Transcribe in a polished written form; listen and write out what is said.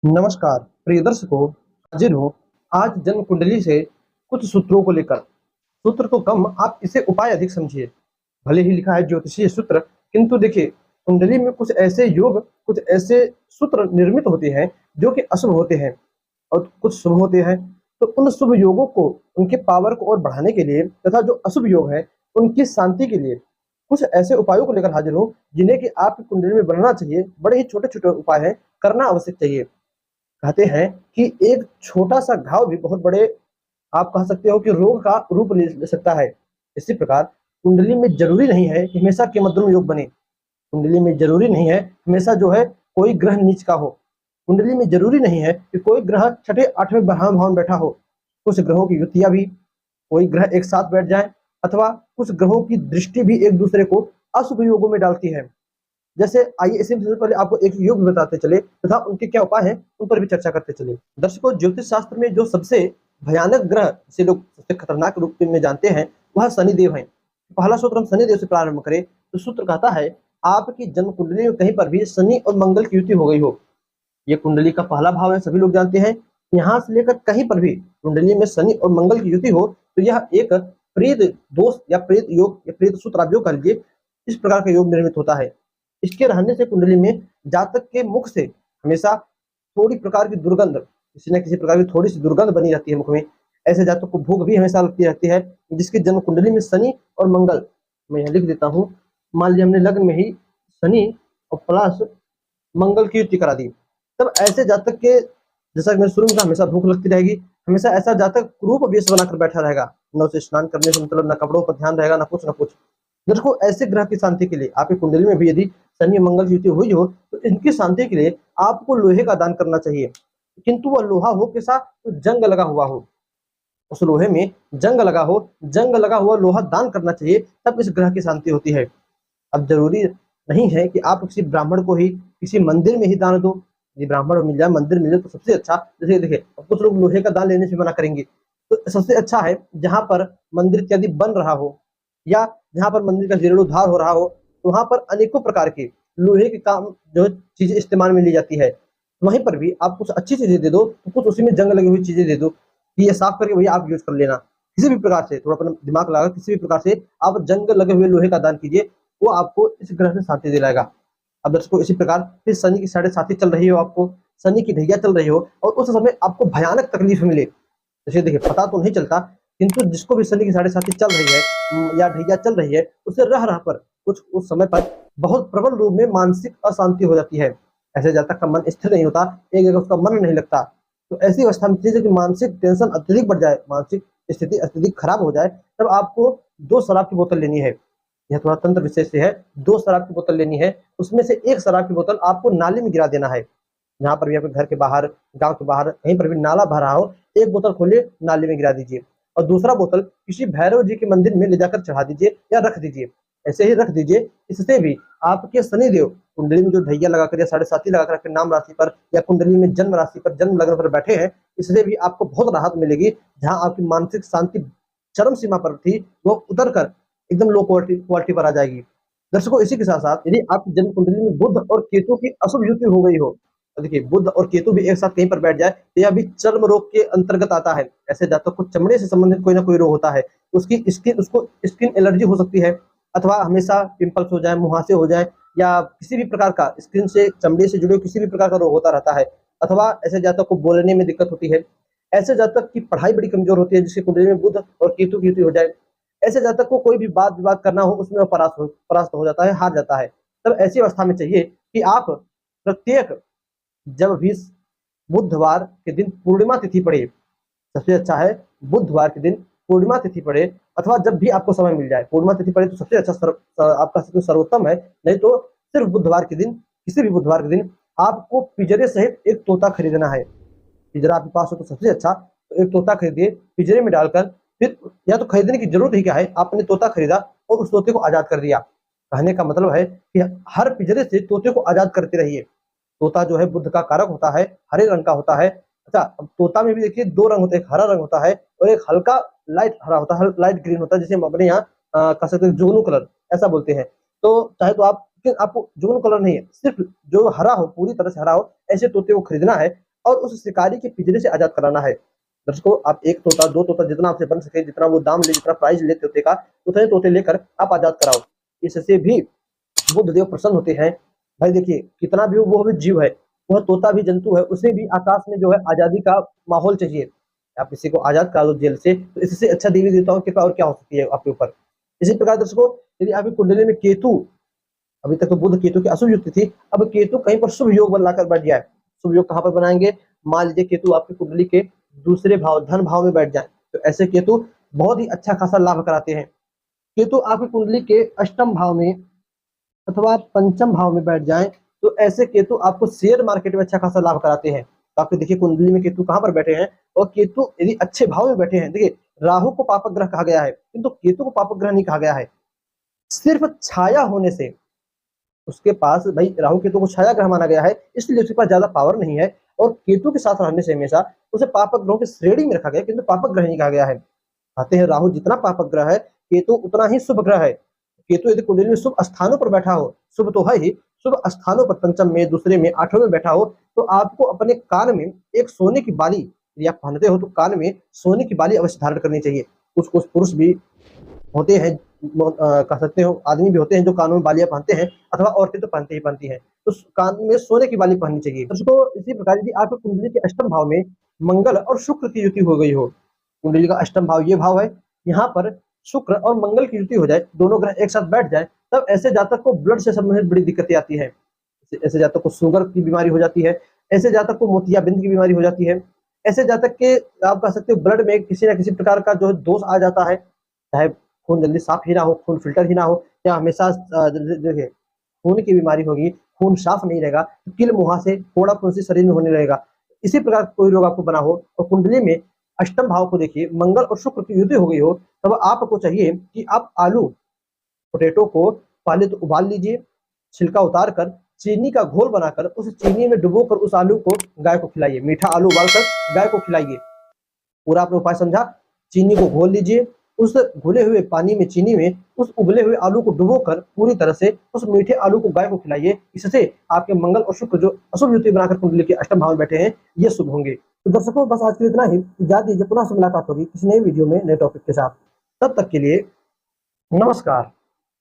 नमस्कार प्रिय दर्शकों, हाजिर हूँ आज जन्म कुंडली से कुछ सूत्रों को लेकर। सूत्र तो कम, आप इसे उपाय अधिक समझिए। भले ही लिखा है ज्योतिषीय सूत्र, किंतु देखिए कुंडली में कुछ ऐसे योग, कुछ ऐसे सूत्र निर्मित होते हैं जो कि अशुभ होते हैं और कुछ शुभ होते हैं। तो उन शुभ योगों को, उनके पावर को और बढ़ाने के लिए तथा जो अशुभ योग है उनकी शांति के लिए कुछ ऐसे उपायों को लेकर हाजिर हूँ जिन्हें कि आपकी कुंडली में बनना चाहिए। बड़े ही छोटे छोटे उपाय हैं, करना आवश्यक चाहिए। कहते हैं कि एक छोटा-सा घाव भी बहुत बड़े, आप कह सकते हो कि रोग का रूप ले ले सकता है। इसी प्रकार कुंडली में ज़रूरी नहीं है कि हमेशा केमद्रुम योग बने। कुंडली में ज़रूरी नहीं है हमेशा जो है कोई ग्रह नीच का हो। कुंडली में ज़रूरी नहीं है कि कोई ग्रह छठे 8वें भाव में बैठा हो। कुछ ग्रहों की युतियाँ भी, कोई ग्रह एक साथ बैठ जाएँ अथवा कुछ ग्रहों की दृष्टि भी एक दूसरे को अशुभ योगों में डालती है। जैसे आइए इसी में सबसे पहले आपको एक योग बताते चले तथा उनके क्या उपाय हैं उन पर भी चर्चा करते चले। दर्शकों, ज्योतिष शास्त्र में जो सबसे भयानक ग्रह जिसे लोग सबसे खतरनाक रूप में जानते हैं वह शनिदेव हैं। पहला सूत्र हम शनिदेव से प्रारंभ करें तो सूत्र कहता है आपकी जन्म कुंडली में कहीं पर भी शनि और मंगल की युति हो गई हो। ये कुंडली का पहला भाव है, सभी लोग जानते हैं। यहाँ से लेकर कहीं पर भी कुंडली में शनि और मंगल की युति हो तो यह एक प्रेत दोष या प्रेत योग या प्रेत सूत्र आप जो कर लीजिए, इस प्रकार का योग निर्मित होता है। इसके रहने से कुंडली में जातक के मुख से हमेशा थोड़ी प्रकार की दुर्गंध, किसी न किसी प्रकार की थोड़ी सी दुर्गंध बनी रहती है मुख में। ऐसे जातक को भूख भी हमेशा लगती रहती है। जिसकी जन्म कुंडली में शनि और मंगल, मैं यहाँ लिख देता हूँ, मान लीजिए हमने लग्न में ही शनि और प्लस मंगल की युति करा दी, तब ऐसे जातक के, जैसा कि मैंने शुरू में कहा, हमेशा भूख लगती रहेगी। हमेशा ऐसा जातक क्रूप वेश बनाकर बैठा रहेगा, न उसे स्नान करने से मतलब, न कपड़ों पर ध्यान रहेगा, न कुछ न कुछ। दर्शकों, ऐसे ग्रह की शांति के लिए आपकी कुंडली में भी यदि शनि मंगल की युति हुई हो तो इनकी शांति के लिए आपको लोहे का दान करना चाहिए। किंतु वह लोहा हो कैसा, तो जंग लगा हुआ हो, उस लोहे में जंग लगा हो, जंग लगा हुआ लोहा दान करना चाहिए, तब इस ग्रह की शांति होती है। अब जरूरी नहीं है कि आप किसी ब्राह्मण को ही किसी मंदिर में ही दान दो। यदि ब्राह्मण मिल जाए, मंदिर मिले तो सबसे अच्छा। जैसे देखिए, अब कुछ लोग लोहे का दान लेने से मना करेंगे, तो सबसे अच्छा है जहां पर मंदिर इत्यादि बन रहा हो या जहां पर मंदिर का जीर्णोद्धार हो रहा हो, तो वहां पर अनेकों प्रकार के लोहे के काम जो चीजें इस्तेमाल में ली जाती है, वहीं पर भी आप कुछ अच्छी चीजें दे दो, तो कुछ उसी में जंग लगी हुई चीजें दे दो कि ये साफ करके भैया आप यूज कर लेना। किसी भी प्रकार से थोड़ा अपना दिमाग लगा, किसी भी प्रकार से आप जंग लगे हुए लोहे का दान कीजिए, वो आपको इस ग्रह से शांति दिलाएगा। अब दर्शकों, इसी प्रकार फिर शनि की साढ़े साथी चल रही हो, आपको शनि की ढैया चल रही हो और उस समय आपको भयानक तकलीफ मिले, जैसे देखिए पता तो नहीं चलता, किंतु जिसको भी शनि की साढ़े साथी चल रही है या ढैया चल रही है, उसे रह रह पर कुछ उस समय पर बहुत प्रबल रूप में मानसिक अशांति हो जाती है। ऐसे जातक का मन स्थिर नहीं होता, एक जगह उसका मन नहीं लगता। तो ऐसी अवस्था में चीजें कि मानसिक टेंशन अत्यधिक बढ़ जाए, मानसिक स्थिति अत्यधिक खराब हो जाए, तब आपको 2 शराब की बोतल लेनी है। यह थोड़ा तंत्र विशेष से है। 2 शराब की बोतल लेनी है, उसमें से 1 शराब की बोतल आपको नाली में गिरा देना है। जहाँ पर भी आपके घर के बाहर, गाँव के बाहर कहीं पर भी नाला भरा हो, एक बोतल खोलिए, नाली में गिरा दीजिए और दूसरा बोतल किसी भैरव जी के मंदिर में ले जाकर चढ़ा दीजिए या रख दीजिए। ऐसे ही रख दीजिए। इससे भी आपके शनिदेव कुंडली में जो ढैया लगाकर या साढ़े साथी लगाकर आपके नाम राशि पर या कुंडली में जन्म राशि पर, जन्म लग्न पर बैठे हैं, इससे भी आपको बहुत राहत मिलेगी। जहाँ आपकी मानसिक शांति चरम सीमा पर थी, वो उतर कर एकदम लो क्वालिटी पर आ जाएगी। दर्शकों, इसी के साथ साथ यदि आपकी जन्म कुंडली में बुध और केतु की अशुभ युति हो गई हो, तो देखिए बुध और केतु भी एक साथ कहीं पर बैठ जाए तो यह भी चर्म रोग के अंतर्गत आता है। ऐसे जातक को चमड़े से संबंधित कोई ना कोई रोग होता है, उसकी स्किन, उसको स्किन एलर्जी हो सकती है, अथवा हमेशा पिंपल्स हो जाए, मुहासे हो जाए, या किसी भी प्रकार का स्किन से, चमड़े से जुड़े किसी भी प्रकार का रोग होता रहता है, अथवा ऐसे जातक को बोलने में दिक्कत होती है। ऐसे जातक की पढ़ाई बड़ी कमजोर होती है जिसकी कुंडली में बुध और केतु की युति हो जाए। ऐसे जातक को कोई भी बात विवाद करना हो, उसमें वो परास्त हो जाता है, हार जाता है। तब ऐसी अवस्था में चाहिए कि आप प्रत्येक, जब भी बुधवार के दिन पूर्णिमा तिथि पड़े, सबसे अच्छा है बुधवार के दिन पूर्णिमा तिथि पड़े, अथवा जब भी आपको समय मिल जाए पूर्णिमा तिथि पड़े तो सबसे अच्छा आपका सर्वोत्तम है। नहीं तो सिर्फ बुधवार के दिन, किसी भी बुधवार के दिन आपको पिंजरे सहित एक तोता खरीदना है। पिंजरा आपके पास हो तो सबसे अच्छा, तो एक तोता खरीदिए, पिंजरे में डालकर, फिर या तो खरीदने की जरूरत ही क्या है, आपने तोता खरीदा और उस तोते को आजाद कर दिया। कहने का मतलब है कि हर पिंजरे से तोते को आजाद करते रहिए। तोता जो है बुद्ध का कारक होता है, हरे रंग का होता है। अच्छा, अब तोता में भी देखिए 2 रंग होते हैं, एक हरा रंग होता है और एक हल्का लाइट हरा होता है, लाइट ग्रीन होता है, जिसे हम अपने यहाँ कह सकते हैं जुगनू कलर, ऐसा बोलते हैं। तो चाहे तो आप, लेकिन आपको जुगनू कलर नहीं है, सिर्फ जो हरा हो, पूरी तरह से हरा हो, ऐसे तोते को खरीदना है और उस शिकारी के पिंजरे से आजाद कराना है। दर्शकों, आप एक तोता, दो तोता, जितना आपसे बन सके, जितना वो दाम ले, जितना प्राइस ले तोते का, उतने तोते लेकर आप आजाद कराओ। इससे भी बुद्धदेव प्रसन्न होते हैं। भाई देखिए, कितना भी वो भी जीव है, वह तोता भी जंतु है, उसे भी आकाश में जो है आजादी का माहौल चाहिए। आप किसी को आजाद करा दो जेल से, तो इससे अच्छा देवी देवताओं की कृपा और क्या हो सकती है आपके ऊपर। इसी प्रकार दर्शकों, यदि आपकी कुंडली में केतु, अभी तक तो बुध केतु की अशुभ युक्ति थी, अब केतु कहीं पर शुभ योग बनाकर बैठ गया है। शुभ योग कहाँ पर बनाएंगे? मान लीजिए केतु आपकी कुंडली के दूसरे भाव, धन भाव में बैठ जाए, तो ऐसे केतु बहुत ही अच्छा खासा लाभ कराते हैं। केतु आपकी कुंडली के अष्टम भाव में अथवा पंचम भाव में बैठ जाएं, तो ऐसे केतु आपको शेयर मार्केट में अच्छा खासा लाभ कराते हैं। तो आपके देखिए कुंडली में केतु कहाँ पर बैठे हैं, और केतु यदि अच्छे भाव में बैठे हैं, देखिए राहु को पापक ग्रह कहा गया है, किंतु केतु को पापक ग्रह नहीं कहा गया है। सिर्फ छाया होने से उसके पास, भाई राहु केतु को छाया ग्रह माना गया है, इसलिए उसके पास ज्यादा पावर नहीं है, और केतु के साथ रहने से हमेशा उसे पापक ग्रहों की श्रेणी में रखा गया, किंतु पापक ग्रह नहीं कहा गया है। कहते हैं राहु जितना पापक ग्रह है, केतु उतना ही शुभ ग्रह है। केतु यदि कुंडली में शुभ स्थानों पर बैठा हो, शुभ तो है ही, शुभ स्थानों पर पंचम में, दूसरे में, आठवें में बैठा हो, तो आपको अपने कान में एक सोने की बाली, यदि आप पहनते हो तो कान में सोने की बाली अवश्य धारण करनी चाहिए। कुछ कुछ पुरुष भी होते हैं, कह सकते हो आदमी भी होते हैं जो कानों में बालियां पहनते हैं, अथवा औरतें तो पहनती ही पहनती हैं, तो कान में सोने की बाली पहननी चाहिए। दोस्तों, इसी प्रकार यदि आपकी कुंडली के अष्टम भाव में मंगल और शुक्र की युति हो गई हो, कुंडली का अष्टम भाव ये भाव है, यहाँ पर शुक्र और मंगल की युति हो जाए, दोनों ग्रह एक साथ बैठ जाए, तब ऐसे जातक को ब्लड से संबंधित बड़ी दिक्कतें आती है। ऐसे जातक को शुगर की बीमारी हो जाती है, ऐसे जातक को मोतियाबिंद की बीमारी हो जाती है, ऐसे जातक के आप कह सकते हो ब्लड में किसी न किसी प्रकार का जो है दोष आ जाता है, चाहे खून जल्दी साफ ही ना हो, खून फिल्टर ही ना हो, या हमेशा देखिए खून की बीमारी होगी, खून साफ नहीं रहेगा, तो किल मुहासे, फोड़ा फुंसी शरीर में होने लगेगा। इसी प्रकार कोई रोग आपको बना हो और कुंडली में अष्टम भाव को देखिए मंगल और शुक्र की युति हो गई हो, तब आपको चाहिए कि आप आलू, पोटैटो को पहले तो उबाल लीजिए, छिलका उतार कर चीनी का घोल बनाकर उस चीनी में डुबोकर उस आलू को गाय को खिलाइए। मीठा आलू उबालकर गाय को खिलाइए। पूरा आपने उपाय समझा? चीनी को घोल लीजिए, उस घुले हुए पानी में, चीनी में उस उबले हुए आलू को डुबोकर पूरी तरह से उस मीठे आलू को गाय को खिलाइए। इससे आपके मंगल और शुक्र जो अशुभ युति बनाकर कुंडली के अष्टम भाव में बैठे हैं, ये शुभ होंगे। तो दर्शकों, बस आज के लिए इतना ही। इजाजत दीजिए, पुनः से मुलाकात होगी किसी नई वीडियो में नए टॉपिक के साथ। तब तक के लिए नमस्कार।